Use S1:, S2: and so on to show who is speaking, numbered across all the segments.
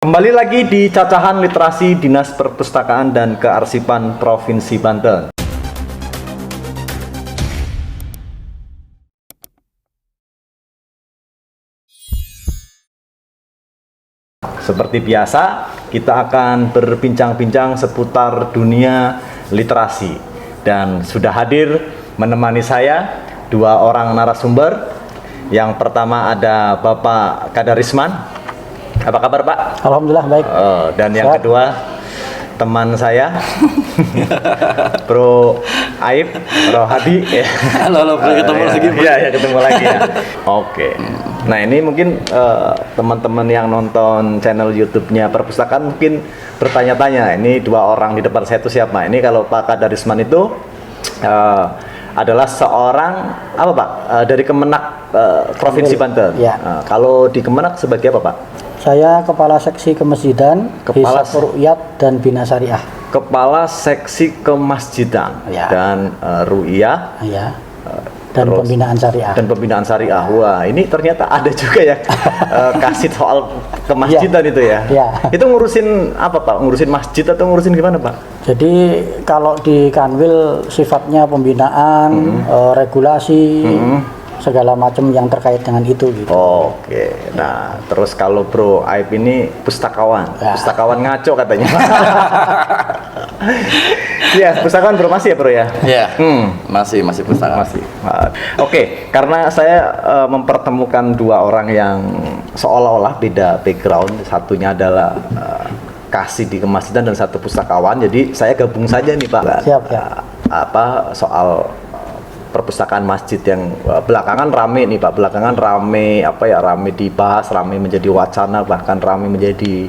S1: Kembali lagi di Cacahan Literasi Dinas Perpustakaan dan Kearsipan Provinsi Banten. Seperti biasa, kita akan berbincang-bincang seputar dunia literasi. Dan sudah hadir menemani saya dua orang narasumber. Yang pertama ada Bapak Kadarisman. Apa kabar, Pak?
S2: Alhamdulillah baik.
S1: Dan yang kedua teman saya Bro Aib Rohadi.
S3: Halo, ketemu lagi.
S1: Iya, ketemu lagi ya. Oke. Nah, ini mungkin teman-teman yang nonton channel YouTube-nya Perpustakaan mungkin bertanya-tanya, ini dua orang di depan saya itu siapa? Ini kalau Pak Kadarisman itu adalah seorang apa, Pak? Dari Kemenak Provinsi Banten.
S2: Ya.
S1: Kalau di Kemenak sebagai apa, Pak?
S2: Saya Kepala Seksi Kemasjidan,
S1: Kepala
S2: Hisab Ru'yat dan Bina Syariah.
S1: Kepala Seksi Kemasjidan
S2: Ya.
S1: dan Ru'yah
S2: Ya. Dan
S1: terus
S2: Pembinaan Syariah.
S1: dan Pembinaan Syariah. Wah, ini ternyata ada juga ya kasih soal kemasjidan itu ya.
S2: Ya.
S1: Itu ngurusin apa, Pak? Ngurusin masjid atau ngurusin gimana, Pak?
S2: Jadi kalau di Kanwil sifatnya pembinaan, regulasi, segala macam yang terkait dengan itu gitu.
S1: Oke. Nah, terus kalau Bro Aib ini pustakawan.
S2: Ya.
S1: Pustakawan ngaco katanya. Iya, pustakawan Bro, masih ya, Bro ya?
S3: Ya, masih pustaka.
S1: Masih. Oke, karena saya mempertemukan dua orang yang seolah-olah beda background. Satunya adalah kasih di kemasjidan dan satu pustakawan. Jadi saya gabung saja nih, Pak.
S2: Siap.
S1: Apa soal perpustakaan masjid yang belakangan rame nih, Pak. Belakangan rame rame dibahas, rame menjadi wacana, bahkan rame menjadi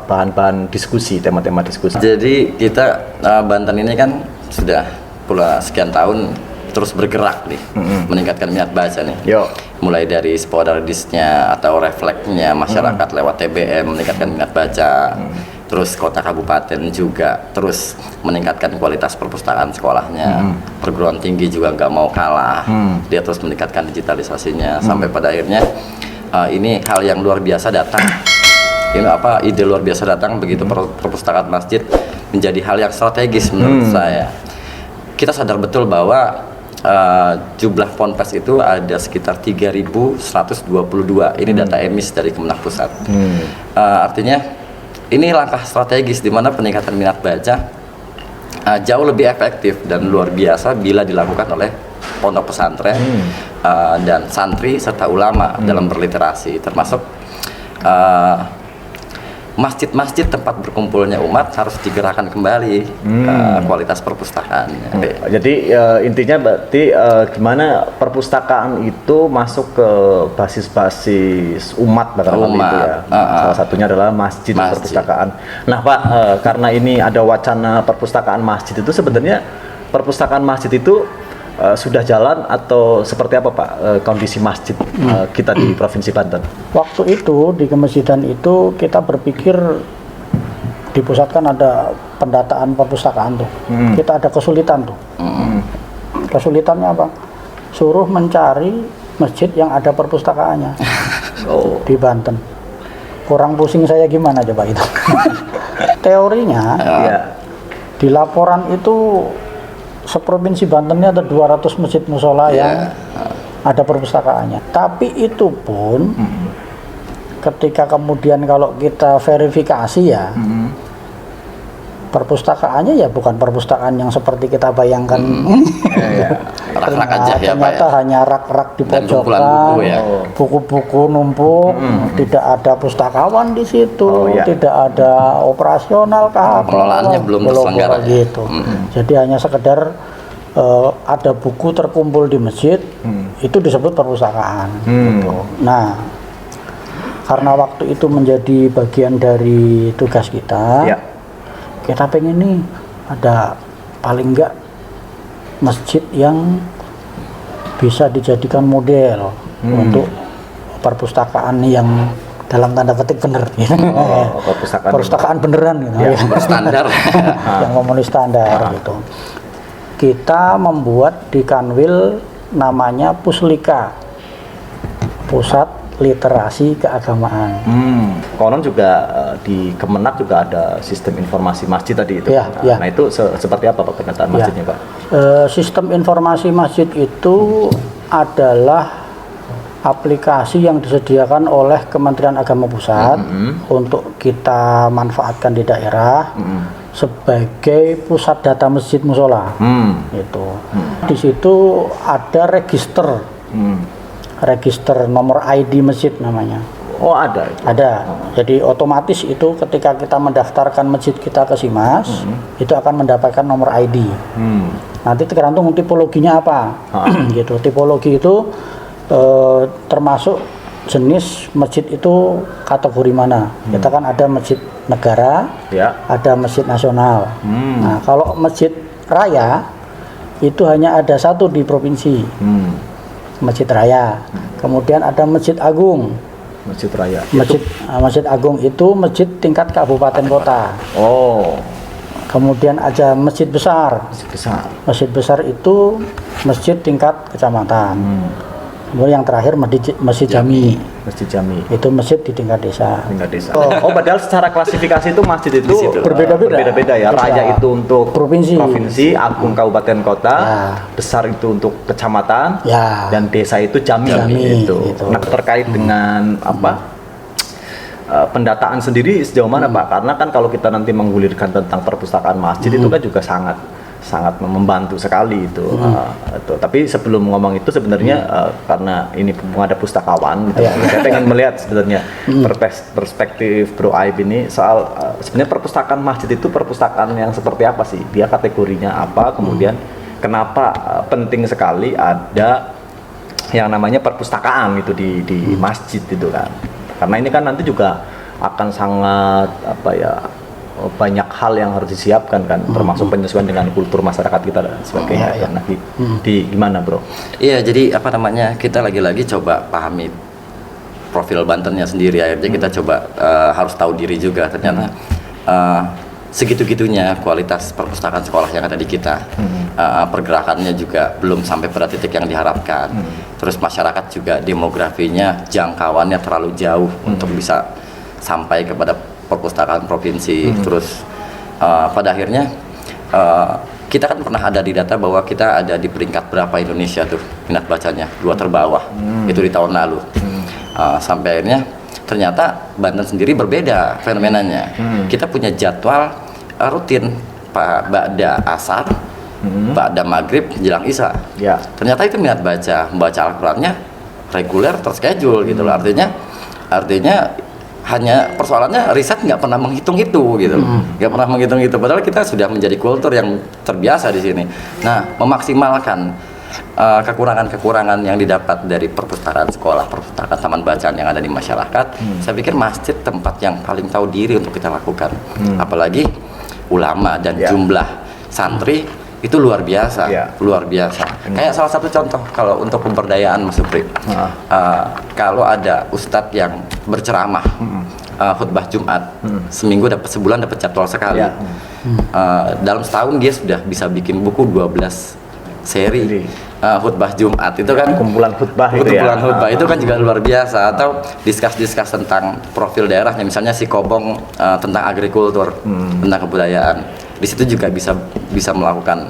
S1: bahan-bahan diskusi, tema-tema diskusi.
S3: Jadi kita Banten ini kan sudah pula sekian tahun terus bergerak nih, meningkatkan minat baca nih.
S1: Yo.
S3: Mulai dari sporadisnya atau refleksnya masyarakat lewat TBM meningkatkan minat baca. Terus kota kabupaten juga terus meningkatkan kualitas perpustakaan sekolahnya. Perguruan tinggi juga nggak mau kalah. Dia terus meningkatkan digitalisasinya sampai pada akhirnya ini hal yang luar biasa datang. Ini ide luar biasa datang begitu perpustakaan masjid menjadi hal yang strategis menurut saya. Kita sadar betul bahwa jumlah ponpes itu ada sekitar 3.122. Ini data emis dari Kemenak Pusat. Artinya ini langkah strategis di mana peningkatan minat baca jauh lebih efektif dan luar biasa bila dilakukan oleh pondok pesantren dan santri serta ulama dalam berliterasi, termasuk masjid-masjid tempat berkumpulnya umat harus digerakkan kembali kualitas perpustakaannya.
S1: Jadi intinya berarti gimana perpustakaan itu masuk ke basis-basis umat barangkali itu ya. Salah satunya adalah masjid. Perpustakaan. Nah, Pak, karena ini ada wacana perpustakaan masjid itu, sebenarnya perpustakaan masjid itu sudah jalan atau seperti apa, Pak, kondisi masjid kita di Provinsi Banten?
S2: Waktu itu di kemasjidan itu kita berpikir di pusat kan ada pendataan perpustakaan tuh. Kita ada kesulitan tuh. Kesulitannya apa? Suruh mencari masjid yang ada perpustakaannya di Banten. Kurang pusing saya gimana coba itu. Teorinya di laporan itu seprovinsi Banten ini ada 200 masjid musola yang ada perpustakaannya. Tapi itu pun ketika kemudian kalau kita verifikasi ya, perpustakaannya ya bukan perpustakaan yang seperti kita bayangkan.
S3: Rak-rak aja ya, Pak,
S2: ternyata hanya rak-rak di
S3: dan kumpulan
S2: pojokan,
S3: buku ya.
S2: buku-buku numpuk, tidak ada pustakawan di situ, tidak ada operasional
S3: pengelolaannya belum terselenggara
S2: gitu. Jadi hanya sekedar ada buku terkumpul di masjid, itu disebut perpustakaan. Gitu. Nah, karena waktu itu menjadi bagian dari tugas kita, kita pengen nih ada paling enggak masjid yang bisa dijadikan model untuk perpustakaan yang dalam tanda petik bener gitu. Perpustakaan beneran gitu.
S3: Berstandar.
S2: Yang memenuhi standar gitu. Kita membuat di Kanwil namanya Puslika, Pusat literasi keagamaan.
S1: Konon juga di Kemenak juga ada sistem informasi masjid tadi itu.
S2: Ya, ya.
S1: Nah itu seperti apa Pak penataan masjidnya Pak?
S2: Sistem informasi masjid itu adalah aplikasi yang disediakan oleh Kementerian Agama Pusat untuk kita manfaatkan di daerah sebagai pusat data masjid musola. Itu. Di situ ada register nomor ID masjid namanya.
S1: Oh ada.
S2: Ada. Jadi otomatis itu ketika kita mendaftarkan masjid kita ke SIMAS, itu akan mendapatkan nomor ID. Nanti tergantung tipologinya apa. Gitu. Tipologi itu termasuk jenis masjid itu kategori mana. Kita kan ada masjid negara, ada masjid nasional. Nah, kalau masjid raya itu hanya ada satu di provinsi. Masjid raya. Kemudian ada masjid agung.
S1: Masjid raya.
S2: Masjid agung itu masjid tingkat kabupaten kota.
S1: Oh.
S2: Kemudian ada masjid besar.
S1: Masjid besar.
S2: Masjid besar itu masjid tingkat kecamatan. Kemudian yang terakhir masjid jami.
S1: Masjid jami.
S2: Itu masjid di tingkat desa.
S1: Tingkat desa. Oh, padahal secara klasifikasi itu masjid itu berbeda-beda ya. Raya itu untuk provinsi, agung kabupaten kota, besar itu untuk kecamatan, dan desa itu jami. Itu. Nah, terkait dengan apa? Pendataan sendiri sejauh mana Pak? Karena kan kalau kita nanti menggulirkan tentang perpustakaan masjid itu kan juga sangat membantu sekali itu. Tapi sebelum ngomong itu sebenarnya karena ini ada pustakawan gitu, saya pengen melihat sebenarnya perspektif Bro Aib ini soal sebenarnya perpustakaan masjid itu perpustakaan yang seperti apa sih? Dia kategorinya apa? Kemudian kenapa penting sekali ada yang namanya perpustakaan itu di masjid itu kan? Karena ini kan nanti juga akan sangat banyak hal yang harus disiapkan kan, termasuk penyesuaian dengan kultur masyarakat kita dan sebagainya. Nah, gimana Bro?
S3: Iya, jadi kita lagi-lagi coba pahami profil Bantennya sendiri. Akhirnya kita coba harus tahu diri juga ternyata segitu-gitunya kualitas perpustakaan sekolah yang ada di kita. Pergerakannya juga belum sampai pada titik yang diharapkan. Terus masyarakat juga demografinya jangkauannya terlalu jauh untuk bisa sampai kepada perpustakaan provinsi. Terus pada akhirnya kita kan pernah ada di data bahwa kita ada di peringkat berapa Indonesia tuh minat bacanya 2 terbawah. Itu di tahun lalu. Sampai akhirnya ternyata Banten sendiri berbeda fenomenanya. Kita punya jadwal rutin ba'da asar, ba'da maghrib, jelang isya. Ternyata itu minat membaca Al-Qurannya reguler, terschedule gitu loh. Artinya hanya persoalannya riset nggak pernah menghitung itu gitu, nggak pernah menghitung itu. Padahal kita sudah menjadi kultur yang terbiasa di sini. Nah, memaksimalkan kekurangan-kekurangan yang didapat dari perpustakaan sekolah, perpustakaan taman bacaan yang ada di masyarakat, saya pikir masjid tempat yang paling tahu diri untuk kita lakukan. Apalagi ulama dan jumlah santri itu luar biasa, luar biasa. Kayak salah satu contoh kalau untuk pemberdayaan Mas Supri, kalau ada ustadz yang berceramah khutbah Jumat, sebulan dapat jadwal sekali. Dalam setahun dia sudah bisa bikin buku 12 seri khutbah Jumat, itu kan
S1: kumpulan khutbah
S3: itu kan juga luar biasa. Atau diskus tentang profil daerahnya, misalnya si Kobong tentang agrikultur, tentang kebudayaan. Di situ juga bisa melakukan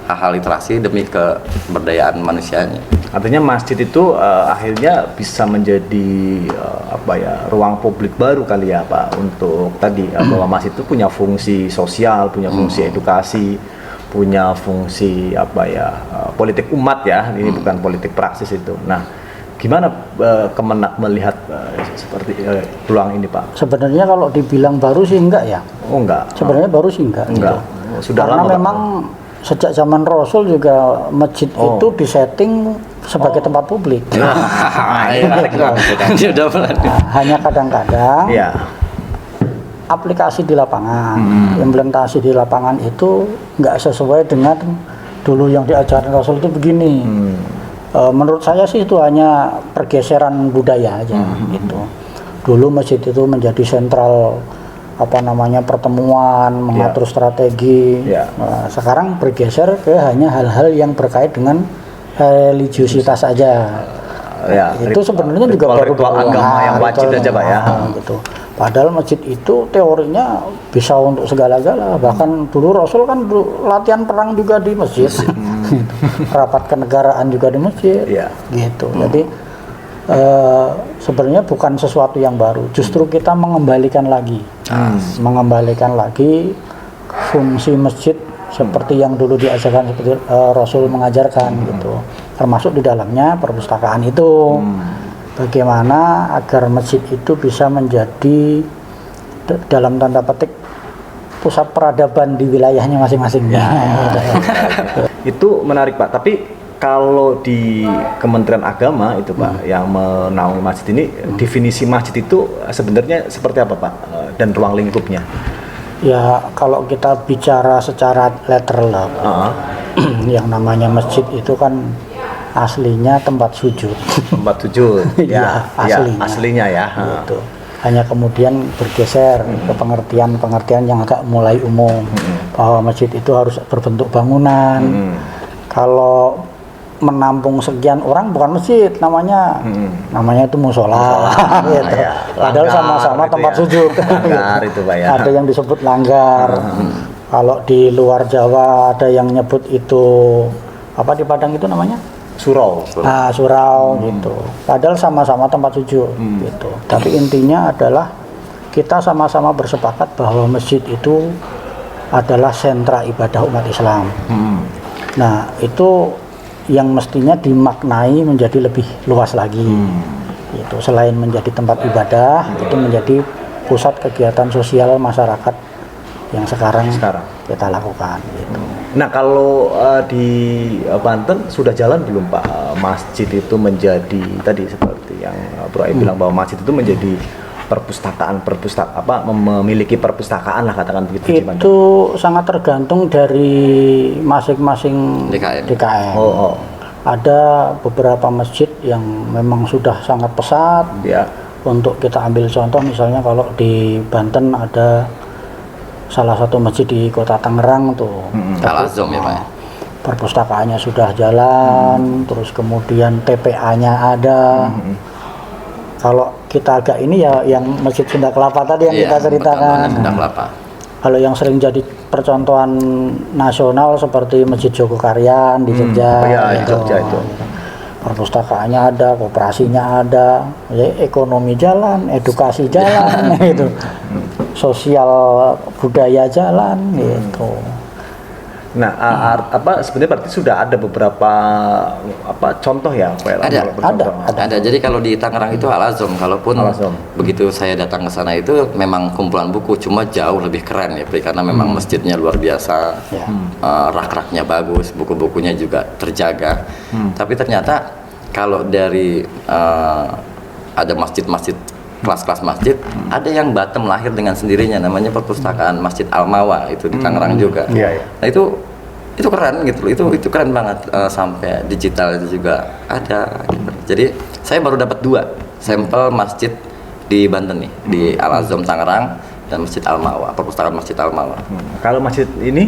S3: hal-hal literasi demi keberdayaan manusianya.
S1: Artinya masjid itu akhirnya bisa menjadi ruang publik baru kali ya Pak, untuk tadi bahwa masjid itu punya fungsi sosial, punya fungsi edukasi, punya fungsi politik umat ya. Ini bukan politik praksis itu. Nah, gimana Kemenak melihat seperti peluang ini Pak?
S2: Sebenarnya kalau dibilang baru sih enggak ya.
S1: Oh enggak.
S2: Sebenarnya baru sih enggak.
S1: Enggak.
S2: Gitu. Sudah karena memang sejak zaman Rasul juga masjid itu disetting sebagai tempat publik. Hanya kadang-kadang aplikasi di lapangan, implementasi di lapangan itu nggak sesuai dengan dulu yang diajarkan Rasul itu begini. Menurut saya sih itu hanya pergeseran budaya aja gitu. Dulu masjid itu menjadi sentral pertemuan, mengatur strategi. Sekarang bergeser ke hanya hal-hal yang berkait dengan religiusitas aja.
S1: Ya,
S2: itu sebenarnya juga baru
S1: ritual agama yang wajib
S2: ritual
S1: aja Pak ya.
S2: gitu. Padahal masjid itu teorinya bisa untuk segala-gala. Bahkan dulu Rasul kan latihan perang juga di masjid. Rapat kenegaraan juga di masjid.
S1: Iya.
S2: Gitu. Jadi sebenarnya bukan sesuatu yang baru. Justru kita mengembalikan lagi fungsi masjid seperti yang dulu diajarkan, seperti Rasul mengajarkan gitu. Termasuk di dalamnya perpustakaan itu. Bagaimana agar masjid itu bisa menjadi dalam tanda petik pusat peradaban di wilayahnya masing-masing.
S1: Itu menarik Pak. Tapi kalau di Kementerian Agama itu Pak yang menaungi masjid ini, definisi masjid itu sebenarnya seperti apa Pak, dan ruang lingkupnya?
S2: Ya kalau kita bicara secara literal yang namanya masjid itu kan aslinya tempat sujud.
S1: Tempat sujud.
S2: Ya,
S1: aslinya ya.
S2: Gitu. Hanya kemudian bergeser ke pengertian yang agak mulai umum, bahwa masjid itu harus berbentuk bangunan. Kalau menampung sekian orang bukan masjid, namanya itu musola. Gitu. Padahal sama-sama tempat sujud.
S1: Langgar itu Pak ya.
S2: Ada yang disebut langgar. Kalau di luar Jawa ada yang nyebut itu apa, di Padang itu namanya?
S1: Surau.
S2: Surau gitu. Padahal sama-sama tempat sujud gitu. Tapi intinya adalah kita sama-sama bersepakat bahwa masjid itu adalah sentra ibadah umat Islam. Nah, itu yang mestinya dimaknai menjadi lebih luas lagi. Gitu. Selain menjadi tempat ibadah, itu menjadi pusat kegiatan sosial masyarakat yang sekarang kita lakukan gitu.
S1: Nah kalau di Banten sudah jalan belum Pak, masjid itu menjadi tadi seperti yang Bro Ai bilang bahwa masjid itu menjadi memiliki perpustakaan lah, katakan begitu.
S2: Itu sangat tergantung dari masing-masing DKM. Ada beberapa masjid yang memang sudah sangat pesat. Untuk kita ambil contoh, misalnya kalau di Banten ada salah satu masjid di Kota Tangerang tuh.
S3: Al-Azom ya Pak.
S2: Perpustakaannya sudah jalan, terus kemudian TPA-nya ada. Kalau kita agak ini ya yang Masjid Sunda Kelapa tadi yang kita ceritakan. Kalau yang sering jadi percontohan nasional seperti Masjid Jogokarian di Jogja.
S1: Jogja itu.
S2: Perpustakaannya ada, koperasinya ada, ya, ekonomi jalan, edukasi jalan, gitu. Sosial budaya jalan, gitu.
S1: Nah, sebenarnya berarti sudah ada beberapa contoh ya?
S3: Ada. Jadi kalau di Tangerang itu Al-Azom, kalaupun begitu saya datang ke sana itu memang kumpulan buku, cuma jauh lebih keren ya, karena memang masjidnya luar biasa, rak-raknya bagus, buku-bukunya juga terjaga. Tapi ternyata kalau dari ada masjid-masjid, kelas-kelas masjid, ada yang Batem lahir dengan sendirinya, namanya perpustakaan Masjid Al-Mawa, itu di Tangerang juga. Nah itu keren gitu, itu keren banget, sampai digital itu juga ada gitu. Jadi saya baru dapat 2 sampel masjid di Banten nih, di Al-Azom Tangerang dan Masjid Al-Mawa, perpustakaan Masjid Al-Mawa.
S1: Kalau masjid ini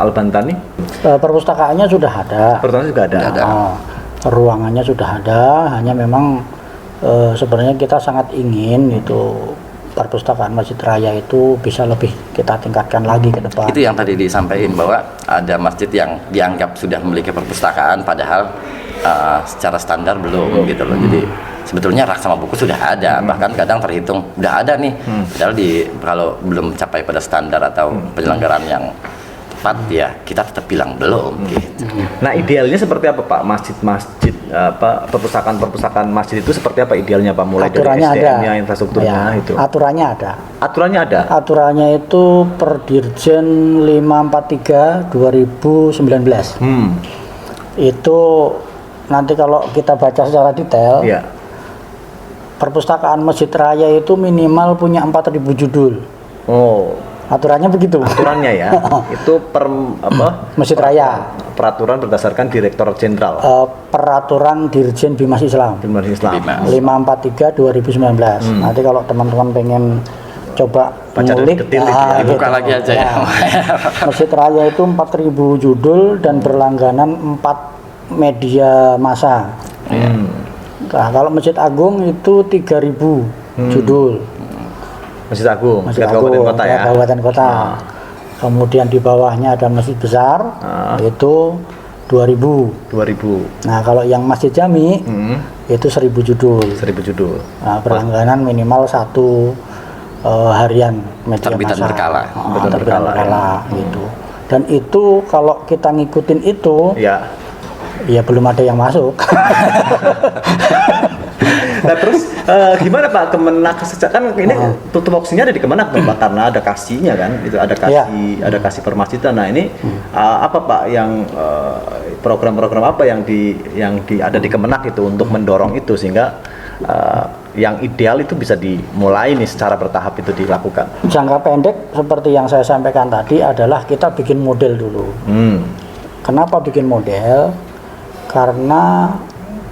S1: Al-Bantani,
S2: perpustakaannya sudah ada.
S1: Perpustakaannya juga ada.
S2: Ruangannya sudah ada, hanya memang sebenarnya kita sangat ingin itu perpustakaan Masjid Raya itu bisa lebih kita tingkatkan lagi ke depan.
S3: Itu yang tadi disampaikan, bahwa ada masjid yang dianggap sudah memiliki perpustakaan padahal secara standar belum gitu loh. Jadi sebetulnya rak sama buku sudah ada, bahkan kadang terhitung udah ada nih, padahal kalau belum capai pada standar atau penyelenggaraan yang tepat ya kita tetap bilang belum gitu.
S1: Nah, idealnya seperti apa Pak? Masjid-masjid perpustakaan masjid itu seperti apa idealnya Pak? Mulai
S2: aturannya
S1: dari SDM-nya, infrastrukturnya itu.
S2: Aturannya ada.
S1: Aturannya ada.
S2: Aturannya itu per Dirjen 543 2019. Itu nanti kalau kita baca secara detail, perpustakaan Masjid Raya itu minimal punya 4.000 judul. Aturannya begitu.
S1: Aturannya ya. Itu
S2: Masjid Raya.
S1: Peraturan berdasarkan Direktur Jenderal.
S2: Peraturan Dirjen Bimas Islam. 543 2019. Nanti kalau teman-teman pengen coba
S1: baca
S2: ngulik,
S3: buka lagi aja ya.
S2: Masjid Raya itu 4.000 judul dan berlangganan 4 media massa. Nah, kalau Masjid Agung itu 3.000 judul.
S1: Masjid Agung,
S2: Masjid
S1: kabupaten
S2: Agung,
S1: kota ya.
S2: Kabupaten kota. Kemudian di bawahnya ada masjid besar, itu 2.000.
S1: 2000.
S2: Nah, kalau yang Masjid Jami itu 1.000 judul.
S1: 1000 judul.
S2: Nah, berlangganan minimal 1 harian media
S3: Terbitan
S2: massa.
S3: berkala.
S2: Terbitan berkala gitu. Dan itu kalau kita ngikutin itu,
S1: Ya.
S2: ya belum ada yang masuk.
S1: Nah terus gimana Pak Kemenak sejak kan ini tupoksinya ada di Kemenak Pak karena ada kasihnya kan itu ada kasih permasjidan. Nah ini apa Pak yang program-program apa yang ada di Kemenak itu untuk mendorong itu sehingga yang ideal itu bisa dimulai nih secara bertahap itu dilakukan.
S2: Jangka pendek seperti yang saya sampaikan tadi adalah kita bikin model dulu. Kenapa bikin model? Karena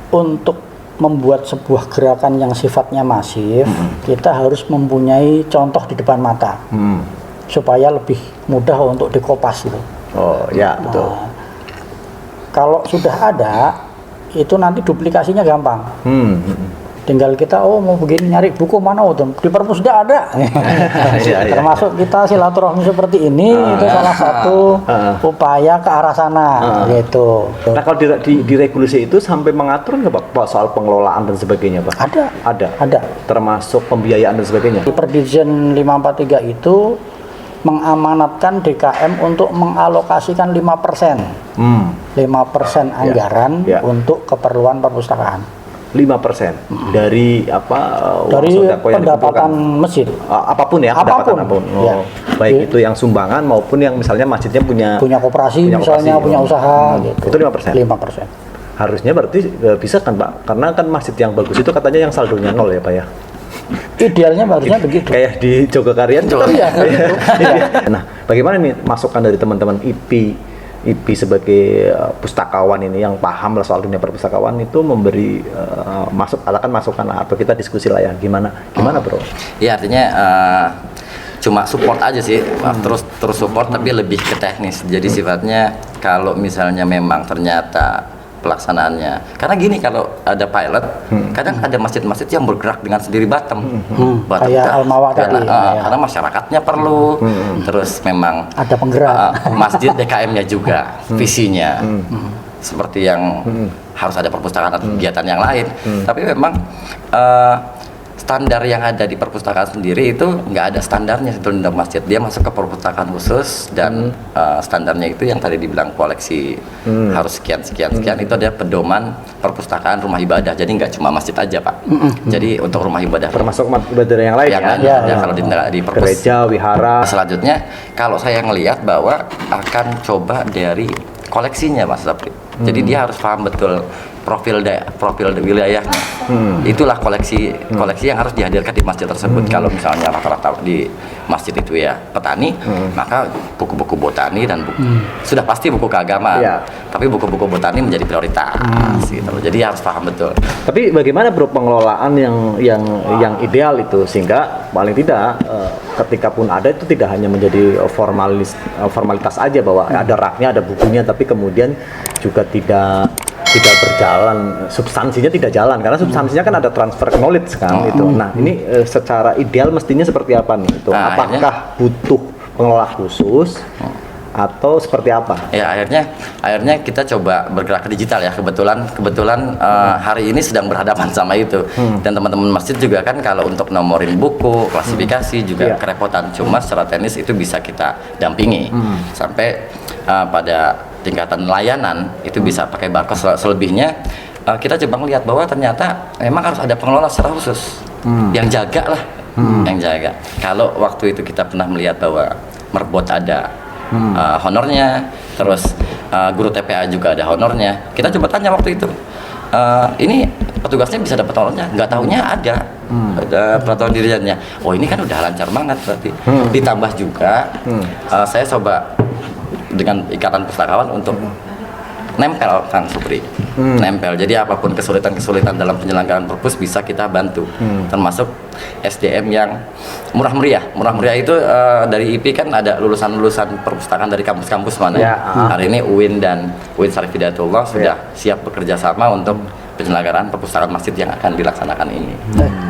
S2: untuk membuat sebuah gerakan yang sifatnya masif, kita harus mempunyai contoh di depan mata, supaya lebih mudah untuk dikopas gitu.
S1: Oh ya betul.
S2: Kalau sudah ada, itu nanti duplikasinya gampang. Tinggal kita mau begini nyari buku mana di Perpusda ada. Termasuk kita silaturahmi seperti ini itu salah satu upaya ke arah sana gitu.
S1: Nah kalau di regulasi itu sampai mengatur nggak Pak soal pengelolaan dan sebagainya Pak? Ada. Termasuk pembiayaan dan sebagainya.
S2: Di Perdirjen 543 itu mengamanatkan DKM untuk mengalokasikan 5%. 5% anggaran untuk keperluan perpustakaan.
S1: 5% dari apa
S2: dari pendapatan masjid
S1: apapun ya pendapatan apapun. Baik itu yang sumbangan maupun yang misalnya masjidnya punya
S2: koperasi misalnya punya usaha gitu.
S1: Itu 5%. Harusnya berarti bisa kan Pak, karena kan masjid yang bagus itu katanya yang saldonya 0 ya Pak ya.
S2: Idealnya harusnya begitu.
S1: Kayak di Jogokarian juga. Nah, bagaimana nih masukan dari teman-teman IP sebagai pustakawan ini yang paham lah soal dunia perpustakawan itu memberi masukan atau kita diskusi lah ya gimana Bro?
S3: Ya artinya cuma support aja sih, terus support tapi lebih ke teknis. Jadi sifatnya kalau misalnya memang ternyata pelaksanaannya, karena gini kalau ada pilot, kadang ada masjid-masjid yang bergerak dengan sendiri Batam
S2: kayak Al-Mawah tadi.
S3: Karena masyarakatnya perlu, terus memang
S2: ada penggerak.
S3: masjid DKM-nya juga, visinya seperti yang harus ada perpustakaan atau kegiatan yang lain. Tapi memang standar yang ada di perpustakaan sendiri itu nggak ada standarnya sebetulnya dalam masjid. Dia masuk ke perpustakaan khusus dan standarnya itu yang tadi dibilang koleksi harus sekian itu ada pedoman perpustakaan rumah ibadah. Jadi nggak cuma masjid aja Pak. Jadi untuk rumah ibadah
S1: termasuk ibadah yang lain
S3: kalau di
S1: gereja, wihara.
S3: Selanjutnya kalau saya ngelihat bahwa akan coba dari koleksinya Mas Sapri. Jadi dia harus paham betul profil wilayahnya. Itulah koleksi yang harus dihadirkan di masjid tersebut. Kalau misalnya rata-rata di masjid itu ya petani, maka buku-buku botani dan sudah pasti buku keagamaan. Tapi buku-buku botani menjadi prioritas gitu. Jadi harus paham betul.
S1: Tapi bagaimana Bro pengelolaan yang ideal itu sehingga paling tidak ketika pun ada itu tidak hanya menjadi formalitas aja bahwa ada raknya, ada bukunya, tapi kemudian juga tidak berjalan, substansinya tidak jalan karena substansinya kan ada transfer knowledge kan itu. Nah ini secara ideal mestinya seperti apa nih itu? Apakah butuh pengelola khusus atau seperti apa?
S3: Ya akhirnya kita coba bergerak ke digital ya. Kebetulan hari ini sedang berhadapan sama itu. Dan teman-teman masjid juga kan kalau untuk nomorin buku, klasifikasi juga kerepotan. Cuma secara teknis itu bisa kita dampingi sampai pada tingkatan layanan itu bisa pakai barcode. Selebihnya kita coba melihat bahwa ternyata memang harus ada pengelola secara khusus yang jaga lah, yang jaga. Kalau waktu itu kita pernah melihat bahwa merbot ada honornya, terus guru TPA juga ada honornya. Kita coba tanya waktu itu, ini petugasnya bisa dapat honornya? Nggak tahunya ada peraturan diriannya. Oh ini kan udah lancar banget berarti. Ditambah juga saya coba dengan ikatan pustakawan untuk nempel Kang Supri, nempel. Jadi apapun kesulitan dalam penyelenggaraan perpus bisa kita bantu, termasuk SDM yang murah meriah itu dari IP kan ada lulusan perpustakaan dari kampus-kampus mana. Hari ini UIN dan UIN Syarif Hidayatullah sudah siap bekerja sama untuk penyelenggaraan perpustakaan masjid yang akan dilaksanakan ini.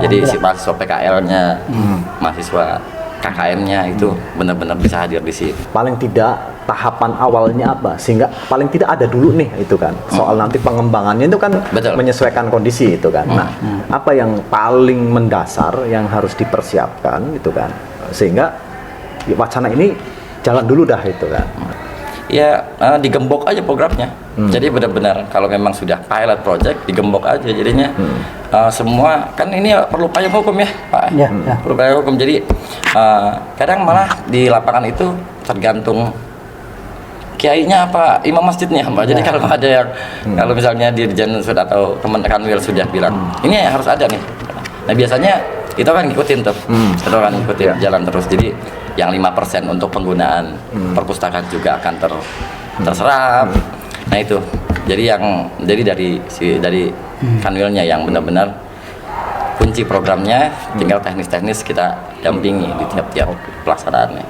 S3: Jadi si mahasiswa PKL-nya, mahasiswa KKM-nya itu benar-benar bisa hadir di sini.
S1: Paling tidak tahapan awalnya apa sehingga paling tidak ada dulu nih itu kan. Soal nanti pengembangannya itu kan
S3: Betul.
S1: menyesuaikan kondisi itu kan. Nah, apa yang paling mendasar yang harus dipersiapkan itu kan sehingga wacana ini jalan dulu dah itu kan.
S3: Ya digembok aja programnya. Jadi benar-benar kalau memang sudah pilot project digembok aja jadinya semua kan ini perlu payung hukum ya Pak.
S2: Ya,
S3: Perlu payung hukum. Jadi kadang malah di lapangan itu tergantung kiainya apa imam masjidnya Mbak. Jadi kalau ada yang kalau misalnya Dirjen sudah atau Kanwil sudah bilang ini harus ada nih. Nah biasanya itu kan ngikutin tuh, itu kan ngikutin jalan terus. Jadi yang 5% untuk penggunaan perpustakaan juga akan terserap. Nah itu, jadi dari Kanwilnya yang benar-benar kunci programnya, tinggal teknis-teknis kita dampingi di tiap-tiap pelaksanaannya.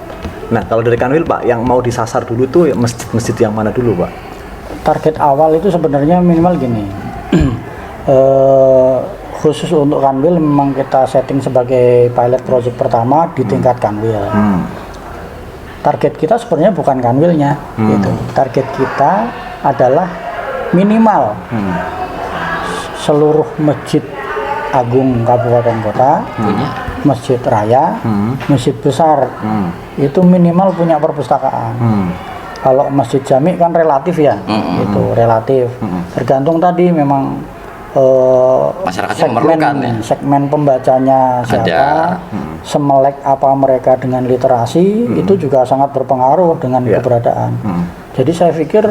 S1: Nah, kalau dari Kanwil Pak, yang mau disasar dulu tuh masjid-masjid yang mana dulu Pak?
S2: Target awal itu sebenarnya minimal gini. Khusus untuk Kanwil memang kita setting sebagai pilot project pertama di tingkat Kanwil. Target kita sebenarnya bukan Kanwilnya, gitu. Target kita adalah minimal seluruh masjid agung kabupaten kota, masjid raya, masjid besar, itu minimal punya perpustakaan. Kalau masjid jami kan relatif ya, itu relatif. Tergantung tadi memang
S3: Masyarakatnya memerlukan ya.
S2: segmen pembacanya siapa, semelek apa mereka dengan literasi, itu juga sangat berpengaruh dengan keberadaan. Jadi saya pikir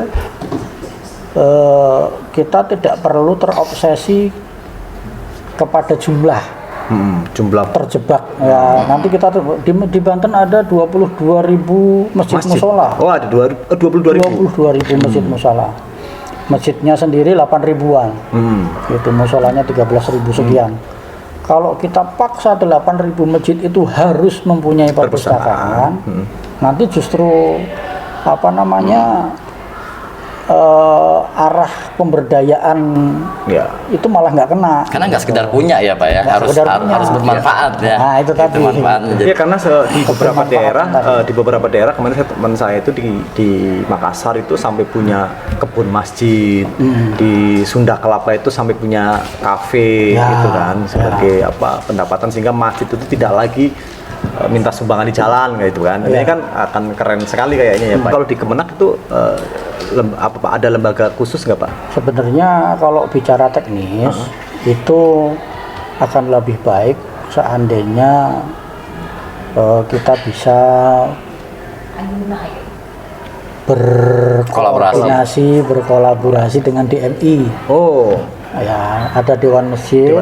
S2: kita tidak perlu terobsesi kepada jumlah terjebak ya. Nanti kita di Banten ada 22.000 masjid musola.
S1: Oh, ada 22.000
S2: masjid musola. Masjidnya sendiri 8.000-an, itu musolanya 13.000 sekian. Kalau kita paksa 8.000 masjid itu harus mempunyai perpustakaan, nanti justru arah pemberdayaan itu malah nggak kena.
S3: Karena nggak sekedar punya ya Pak ya, harus bermanfaat ya.
S2: Nah itu tadi.
S1: Iya karena di beberapa daerah kemarin teman saya itu di Makassar itu sampai punya kebun masjid, di Sunda Kelapa itu sampai punya kafe gitu kan sebagai pendapatan sehingga masjid itu tidak lagi minta sumbangan di jalan kayak itu kan. Ini kan akan keren sekali kayaknya ya Pak. Kalau di Kemenak itu ada lembaga khusus nggak Pak?
S2: Sebenarnya kalau bicara teknis itu akan lebih baik seandainya kita bisa berkolaborasi dengan DMI.
S1: Oh,
S2: ya ada Dewan Masjid.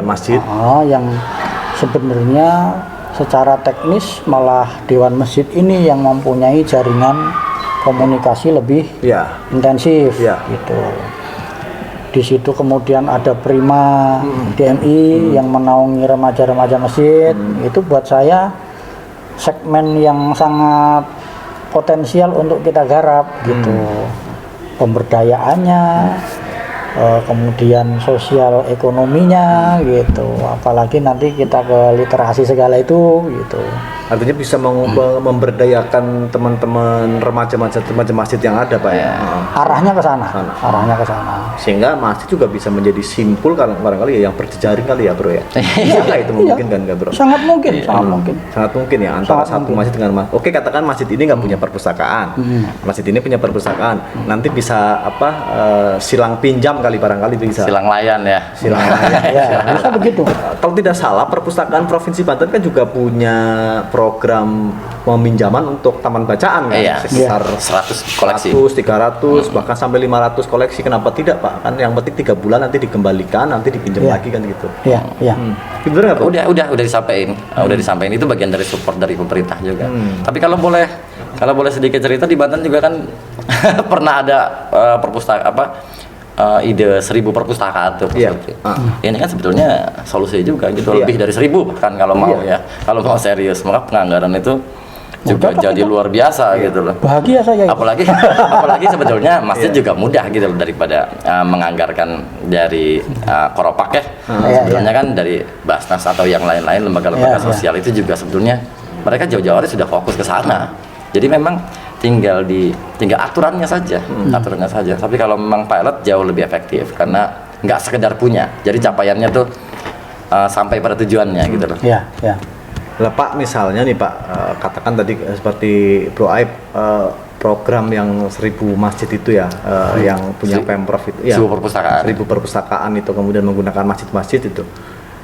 S2: Yang sebenarnya secara teknis malah Dewan Masjid ini yang mempunyai jaringan komunikasi lebih intensif gitu. Di situ kemudian ada Prima DMI yang menaungi remaja-remaja masjid. Itu buat saya segmen yang sangat potensial untuk kita garap gitu. Pemberdayaannya, kemudian sosial ekonominya gitu. Apalagi nanti kita ke literasi segala itu gitu.
S1: Artinya bisa memberdayakan teman-teman remaja masjid yang ada Pak ya.
S2: Arahnya ke sana.
S1: Sehingga masjid juga bisa menjadi simpul kalau barangkali ya yang berjejaring kali ya Bro ya. Iya itu memungkinkan kan Bro?
S2: Sangat mungkin.
S1: Sangat mungkin ya antara satu masjid dengan Oke katakan masjid ini nggak punya perpustakaan. Masjid ini punya perpustakaan. Nanti bisa silang pinjam kali barangkali bisa.
S3: Silang layan ya.
S2: Bisa begitu.
S1: Kalau tidak salah perpustakaan Provinsi Banten kan juga punya program peminjaman untuk taman bacaan kan sekitar
S3: 100 koleksi
S1: 300 bahkan sampai 500 koleksi. Kenapa tidak Pak? Kan yang penting 3 bulan nanti dikembalikan, nanti dipinjam lagi kan gitu. Bener nggak Pak?
S3: Udah disampaikan itu bagian dari support dari pemerintah juga. Tapi kalau boleh sedikit cerita di Banten juga kan pernah ada ide 1.000 perpustakaan tuh. Ini kan sebetulnya solusi juga gitu, lebih dari 1.000 bahkan kalau mau kalau mau serius. Maka penganggaran itu juga
S2: cocok
S3: jadi
S2: itu.
S3: luar biasa gitu loh.
S2: Bahagia saya itu.
S3: Apalagi sebetulnya masjid juga mudah gitu loh daripada menganggarkan dari Koropak ya. Sebetulnya kan dari Basnas atau yang lain-lain lembaga-lembaga sosial itu juga sebetulnya mereka jauh-jauh hari sudah fokus ke sana. Jadi memang tinggal aturannya saja, aturannya saja. Tapi kalau memang pilot jauh lebih efektif karena nggak sekedar punya, jadi capaiannya tuh sampai pada tujuannya gitu loh.
S2: Iya, iya.
S1: Lah Pak, misalnya nih Pak, katakan tadi seperti Bro Aib, program yang 1000 masjid itu ya, yang punya Pemprov itu ya,
S3: 1000
S1: perpustakaan itu kemudian menggunakan masjid-masjid itu.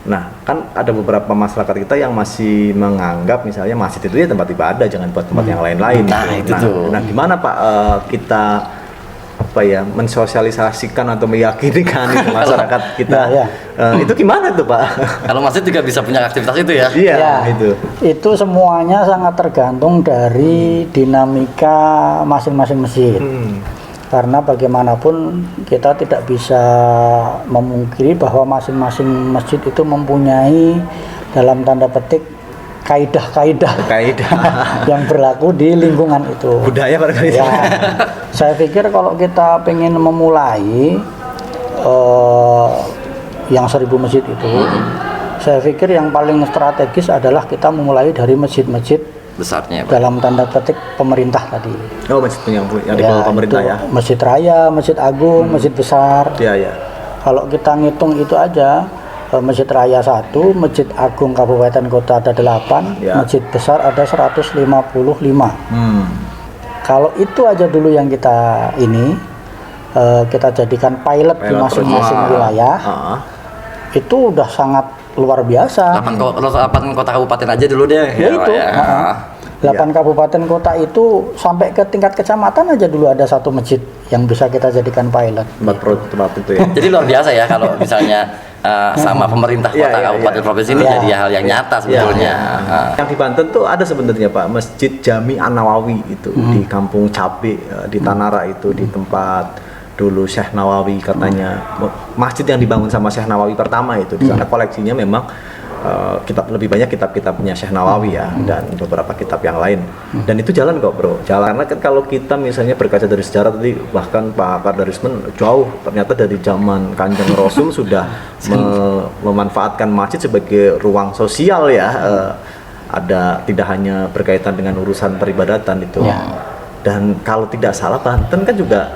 S1: Nah, kan ada beberapa masyarakat kita yang masih menganggap misalnya masjid itu ya tempat ibadah, jangan buat tempat yang lain-lain.
S3: Nah, itu tuh.
S1: Nah, gimana Pak kita mensosialisasikan atau meyakinkan itu masyarakat kita? Itu gimana tuh Pak?
S3: Kalau masjid juga bisa punya aktivitas itu ya?
S1: Iya,
S2: Ya, itu semuanya sangat tergantung dari dinamika masing-masing masjid. Karena bagaimanapun kita tidak bisa memungkiri bahwa masing-masing masjid itu mempunyai dalam tanda petik kaidah-kaidah yang berlaku di lingkungan itu.
S1: Budaya barangkali.
S2: Ya, saya pikir kalau kita pengen memulai yang 1000 masjid itu, saya pikir yang paling strategis adalah kita memulai dari masjid-masjid
S3: Besarnya Pak.
S2: dalam tanda petik pemerintah tadi.
S1: Oh, masjid yang di bawah pemerintah ya.
S2: Masjid raya, masjid agung, masjid besar.
S1: Iya, iya.
S2: Kalau kita ngitung itu aja, masjid raya 1, masjid agung kabupaten kota ada 8, masjid besar ada 155. Kalau itu aja dulu yang kita kita jadikan pilot di masing-masing wilayah, itu udah sangat luar biasa.
S3: 8 kota kabupaten aja dulu deh.
S2: Ya itu. 8 kabupaten kota itu sampai ke tingkat kecamatan aja dulu ada 1 masjid yang bisa kita jadikan pilot.
S1: Tempat itu ya.
S3: Jadi luar biasa ya kalau misalnya sama pemerintah kota kabupaten provinsi ini jadi hal yang nyata sebetulnya.
S1: Yang di Banten tuh ada sebenarnya Pak, Masjid Jami An-Nawawi itu di Kampung Cabe di Tanara itu, di tempat dulu Syekh Nawawi katanya, masjid yang dibangun sama Syekh Nawawi pertama itu. Di sana koleksinya memang lebih banyak kitab-kitabnya Syekh Nawawi ya, dan beberapa kitab yang lain. Dan itu jalan kok Bro, jalan. Karena kan kalau kita misalnya berkaca dari sejarah tadi, bahkan Pak Kardarismen jauh ternyata dari zaman Kanjeng Rasul sudah memanfaatkan masjid sebagai ruang sosial ya. Ada tidak hanya berkaitan dengan urusan peribadatan itu. Dan kalau tidak salah Banten kan juga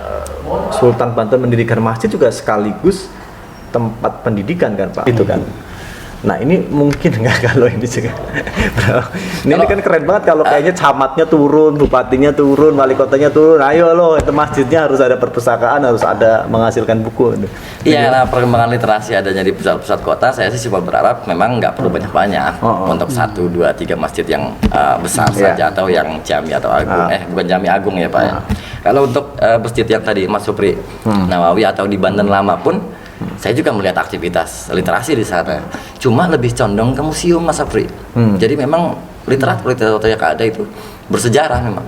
S1: Sultan Banten mendirikan masjid juga sekaligus tempat pendidikan kan Pak, itu kan. Nah ini mungkin nggak kalau ini juga, bro. Ini kan keren banget kalau kayaknya camatnya turun, bupatinya turun, wali kotanya turun. Ayo loh, itu masjidnya harus ada perpustakaan, harus ada menghasilkan buku.
S3: Iya, nah perkembangan literasi adanya di pusat-pusat kota, saya sih cuma berharap memang nggak perlu banyak-banyak untuk 1, 2, 3 masjid yang besar saja atau yang jami atau agung. Bukan jami agung ya Pak ya. Kalau untuk masjid yang tadi Mas Supri Nawawi atau di Banten Lama pun, saya juga melihat aktivitas literasi di sana. Cuma lebih condong ke museum Mas Supri. Jadi memang literatur yang ada itu bersejarah memang.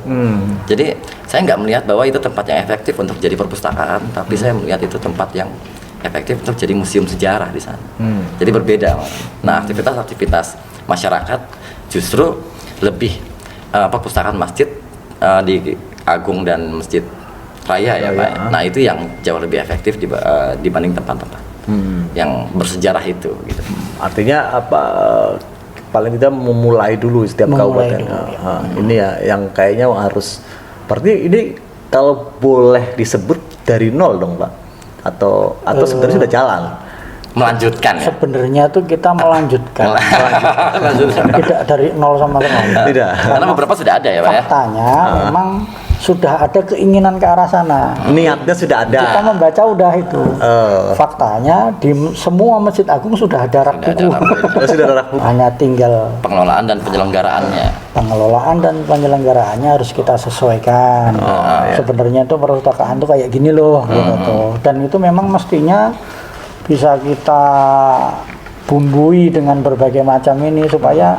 S3: Jadi saya nggak melihat bahwa itu tempat yang efektif untuk jadi perpustakaan, tapi saya melihat itu tempat yang efektif untuk jadi museum sejarah di sana. Jadi berbeda. Nah, aktivitas masyarakat justru lebih perpustakaan masjid di Agung dan Masjid Raya ya Pak. Nah itu yang jauh lebih efektif dibanding tempat-tempat yang bersejarah itu. Gitu.
S1: Artinya apa? Paling tidak memulai dulu setiap kabupaten. Ini ya yang kayaknya harus. Berarti ini kalau boleh disebut dari nol dong Pak? Atau sebenarnya sudah jalan?
S3: Melanjutkan ya?
S2: Sebenarnya tuh kita melanjutkan. Tidak dari nol sama sekali.
S1: Tidak.
S3: Karena beberapa sudah ada ya Pak ya?
S2: Faktanya memang sudah ada keinginan ke arah sana.
S1: Niatnya sudah ada.
S2: Kita membaca udah itu. Faktanya di semua masjid agung sudah ada rak buku.
S1: Sudah ada rak buku.
S2: Hanya tinggal
S3: pengelolaan dan penyelenggaraannya.
S2: Pengelolaan dan penyelenggaraannya harus kita sesuaikan. Sebenarnya itu perpustakaan tuh kayak gini loh, gitu. Dan itu memang mestinya bisa kita bumbui dengan berbagai macam ini supaya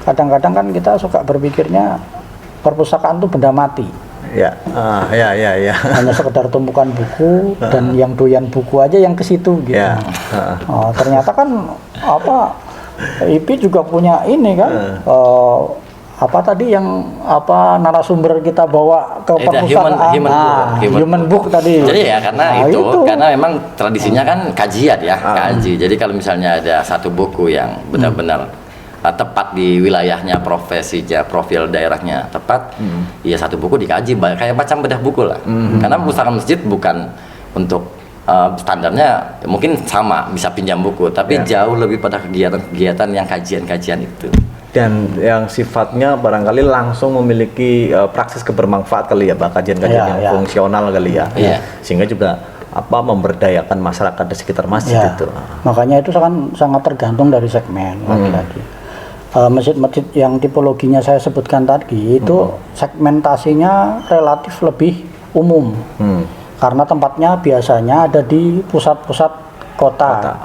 S2: kadang-kadang kan kita suka berpikirnya perpustakaan itu benda mati.
S1: Ya.
S2: Hanya sekedar tumpukan buku dan yang doyan buku aja yang ke situ gitu. Ternyata kan IP juga punya ini kan apa tadi yang narasumber kita bawa ke perpustakaan, human book tadi.
S3: Jadi ya karena karena memang tradisinya kan kajian ya, kaji. Jadi kalau misalnya ada satu buku yang benar-benar tepat di wilayahnya, profesinya, profil daerahnya tepat, ya satu buku dikaji kayak macam bedah buku lah. Karena perpustakaan masjid bukan untuk standarnya mungkin sama bisa pinjam buku, tapi jauh lebih pada kegiatan-kegiatan yang kajian-kajian itu. Dan
S1: yang sifatnya barangkali langsung memiliki praksis kebermanfaat kali ya, kajian-kajian yang fungsional kali ya. Sehingga juga memberdayakan masyarakat di sekitar masjid itu.
S2: Makanya itu sangat tergantung dari segmen lagi-lagi. Masjid-masjid yang tipologinya saya sebutkan tadi itu segmentasinya relatif lebih umum. Karena tempatnya biasanya ada di pusat-pusat kota.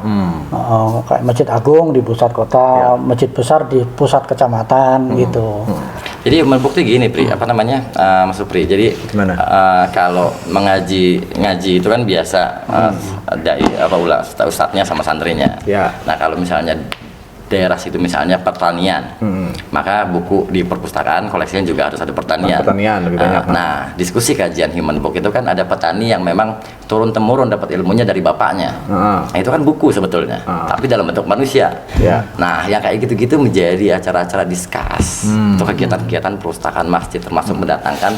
S2: Kayak Masjid Agung di pusat kota, masjid besar di pusat kecamatan gitu.
S3: Jadi membukti gini, Pri, Mas Supri. Jadi kalau ngaji itu kan biasa ustadznya sama santrinya. Nah, kalau misalnya daerah situ misalnya pertanian, maka buku di perpustakaan koleksinya juga harus ada pertanian.
S1: Lebih banyak.
S3: Nah, diskusi kajian human book itu kan ada petani yang memang turun temurun dapat ilmunya dari bapaknya. Nah, itu kan buku sebetulnya, tapi dalam bentuk manusia. Nah, yang kayak gitu-gitu menjadi acara-acara diskus untuk kegiatan-kegiatan perpustakaan masjid, termasuk mendatangkan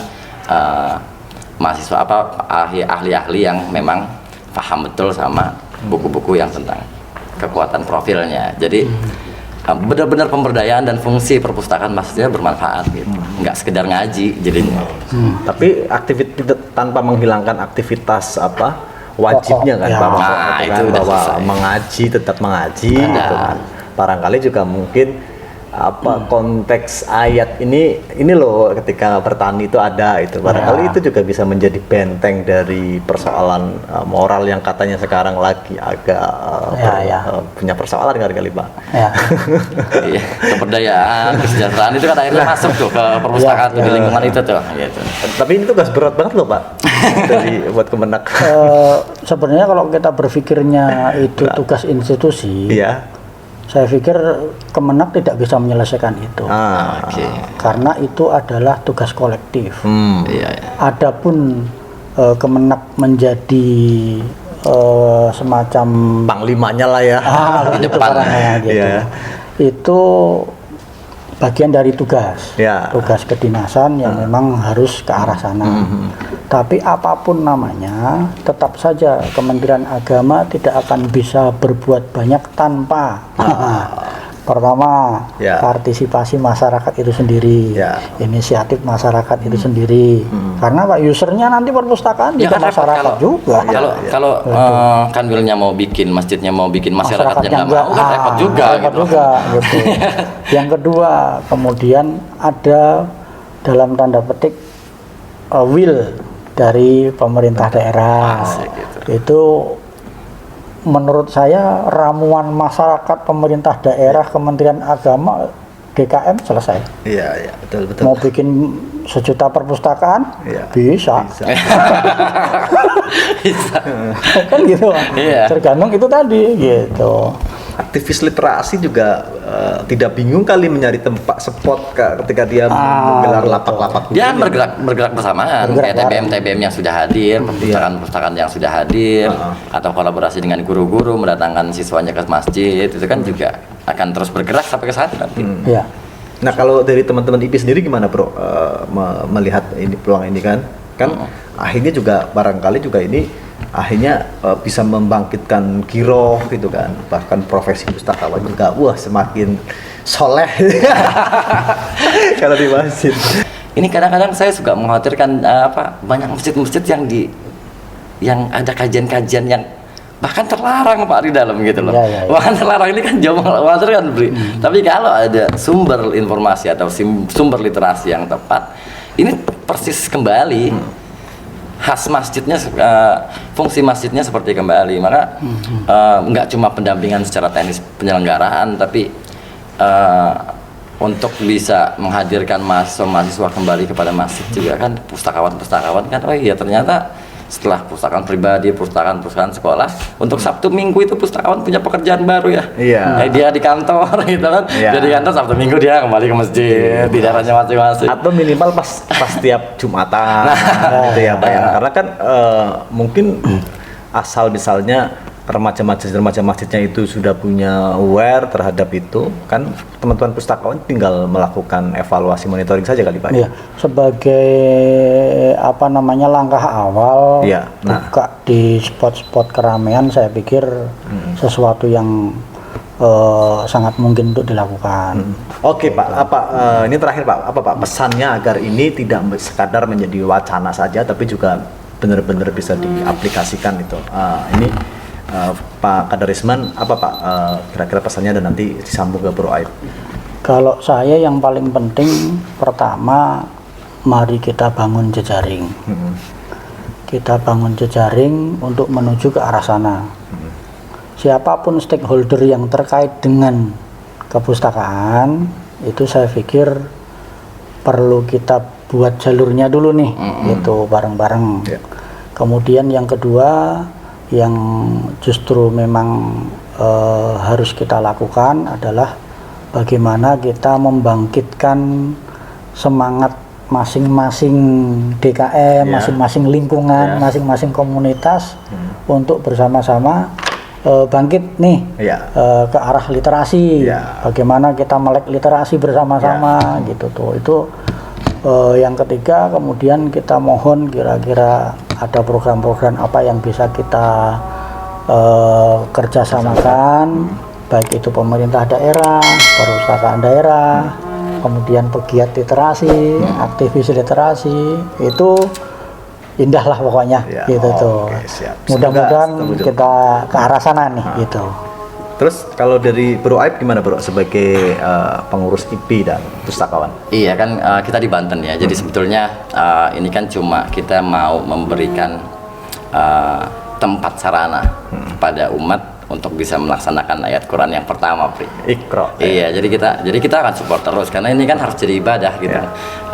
S3: mahasiswa ahli-ahli yang memang paham betul sama buku-buku yang tentang kekuatan profilnya. Jadi benar-benar pemberdayaan dan fungsi perpustakaan masjidnya bermanfaat gitu. Nggak sekedar ngaji jadinya.
S1: Tapi aktivitas tanpa menghilangkan aktivitas wajibnya kan, bahwa mengaji tetap mengaji gitu kan. Barangkali juga mungkin konteks ayat ini loh, ketika bertani itu ada itu barangkali itu juga bisa menjadi benteng dari persoalan moral yang katanya sekarang lagi agak punya persoalan kali Pak.
S3: Iya, keberdayaan, kesejahteraan itu kan akhirnya masuk tuh ke perpustakaan di lingkungan itu tuh. Gitu.
S1: Tapi ini tugas berat banget loh Pak buat Kemenak.
S2: Sebenarnya kalau kita berpikirnya itu tugas institusi. Saya pikir Kemenak tidak bisa menyelesaikan itu, karena itu adalah tugas kolektif. Adapun Kemenak menjadi semacam
S1: panglimanya lah ya,
S3: di depan
S2: itu bagian dari tugas kedinasan yang memang harus ke arah sana. Tapi apapun namanya, tetap saja Kementerian Agama tidak akan bisa berbuat banyak tanpa pertama partisipasi masyarakat itu sendiri, inisiatif masyarakat itu sendiri. Karena Pak usernya nanti perpustakaan juga masyarakat juga.
S3: Kalau kanwilnya mau bikin, masjidnya mau bikin, masyarakatnya nggak mau, kan repot juga.
S2: Gitu. Yang kedua, kemudian ada dalam tanda petik will dari pemerintah daerah. Itu menurut saya ramuan masyarakat, pemerintah daerah, Kementerian Agama, DKM selesai.
S1: Betul.
S2: Mau bikin 1 juta perpustakaan bisa. Kan gitu. Tergantung itu tadi gitu.
S1: Aktivis literasi juga tidak bingung kali mencari tempat spot ketika dia menggelar lapak-lapak.
S3: Dia bergerak bersamaan, kayak TBM yang sudah hadir, perpustakaan yang sudah hadir, atau kolaborasi dengan guru-guru mendatangkan siswanya ke masjid, itu kan juga akan terus bergerak sampai ke sana nanti.
S1: Nah, kalau dari teman-teman IP sendiri gimana Bro, melihat ini peluang ini kan akhirnya juga barangkali juga ini akhirnya bisa membangkitkan giroh gitu kan, bahkan profesi pustakawan juga semakin soleh kalau di masjid.
S3: Ini kadang-kadang saya suka mengkhawatirkan banyak masjid-masjid yang ada kajian-kajian yang bahkan terlarang Pak di dalam gitu loh. Bahkan terlarang ini kan jauh mengkhawatirkan, Bri. Tapi kalau ada sumber informasi atau sumber literasi yang tepat, ini persis kembali khas masjidnya, fungsi masjidnya seperti kembali. Maka nggak cuma pendampingan secara teknis penyelenggaraan, tapi untuk bisa menghadirkan mahasiswa kembali kepada masjid juga kan, pustakawan kan, ternyata setelah pustakaan pribadi, pustakaan sekolah, untuk Sabtu Minggu itu pustakawan punya pekerjaan baru ya.
S1: Iya.
S3: Dia di kantor gitu kan.
S1: Iya.
S3: Jadi kantor Sabtu Minggu dia kembali ke masjid di daerahnya masing-masing.
S1: Atau minimal pas tiap Jumatan gitu ya Pak ya. Karena kan mungkin asal misalnya remaja masjidnya itu sudah punya aware terhadap itu, kan teman-teman pustakawan tinggal melakukan evaluasi monitoring saja kali Pak.
S2: Iya, sebagai langkah awal,
S1: Iya.
S2: buka di spot-spot keramaian, saya pikir sesuatu yang sangat mungkin untuk dilakukan.
S1: Oke Pak, ini terakhir Pak, apa Pak pesannya agar ini tidak sekadar menjadi wacana saja, tapi juga benar-benar bisa diaplikasikan itu. Ini Pak Kadarisman, apa Pak kira-kira pesannya dan nanti disambung ke Bro Aib?
S2: Kalau saya yang paling penting, pertama, mari kita bangun jejaring. Kita bangun jejaring untuk menuju ke arah sana. Siapapun stakeholder yang terkait dengan kepustakaan, itu saya pikir perlu kita buat jalurnya dulu nih, gitu bareng-bareng.
S1: Yeah.
S2: Kemudian yang kedua, yang justru memang harus kita lakukan adalah bagaimana kita membangkitkan semangat masing-masing DKM, masing-masing lingkungan, masing-masing komunitas untuk bersama-sama bangkit nih ke arah literasi. Bagaimana kita melek literasi bersama-sama gitu tuh. Itu yang ketiga, kemudian kita mohon kira-kira ada program-program apa yang bisa kita kerjasamakan, baik itu pemerintah daerah, perpustakaan daerah, kemudian pegiat literasi, aktivis literasi, itu indah lah pokoknya gitu tuh. Mudah-mudahan kita ke arah sana nih gitu.
S1: Terus kalau dari Bro Aib gimana Bro sebagai pengurus IP dan pustakawan?
S3: Iya kan kita di Banten ya, jadi sebetulnya ini kan cuma kita mau memberikan tempat sarana kepada umat untuk bisa melaksanakan ayat Quran yang pertama, Pri.
S1: Iqra.
S3: Iya, jadi kita akan support terus karena ini kan harus jadi ibadah gitu.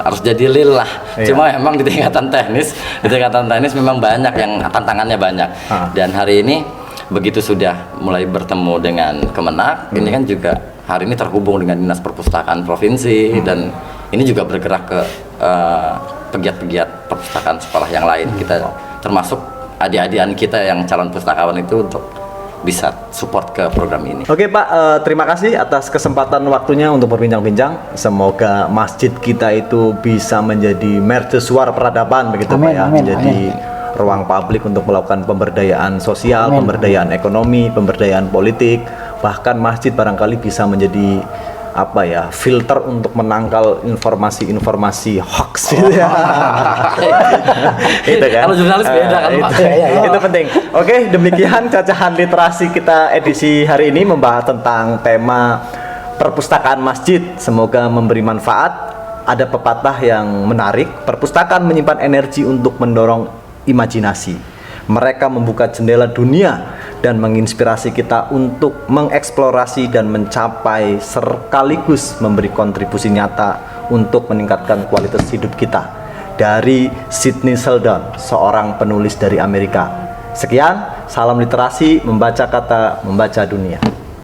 S3: Harus jadi lillah. Cuma memang di tingkatan teknis memang banyak yang tantangannya banyak. Dan hari ini begitu sudah mulai bertemu dengan Kemenak, ini kan juga hari ini terhubung dengan Dinas Perpustakaan Provinsi dan ini juga bergerak ke pegiat-pegiat perpustakaan sekolah yang lain. Kita termasuk adik-adikan kita yang calon pustakawan itu untuk bisa support ke program ini.
S1: Oke Pak, terima kasih atas kesempatan waktunya untuk berbincang-bincang. Semoga masjid kita itu bisa menjadi mercusuar peradaban begitu Pak ya, menjadi ruang publik untuk melakukan pemberdayaan sosial, pemberdayaan ekonomi, pemberdayaan politik. Bahkan masjid barangkali bisa menjadi filter untuk menangkal informasi-informasi hoax gitu ya. Itu kan.
S3: Kalau jurnalis beda kan Pak.
S1: Itu penting. Oke, demikian cacahan literasi kita edisi hari ini membahas tentang tema perpustakaan masjid. Semoga memberi manfaat. Ada pepatah yang menarik, perpustakaan menyimpan energi untuk mendorong imajinasi. Mereka membuka jendela dunia dan menginspirasi kita untuk mengeksplorasi dan mencapai sekaligus memberi kontribusi nyata untuk meningkatkan kualitas hidup kita. Dari Sidney Sheldon, seorang penulis dari Amerika. Sekian, salam literasi, membaca kata, membaca dunia.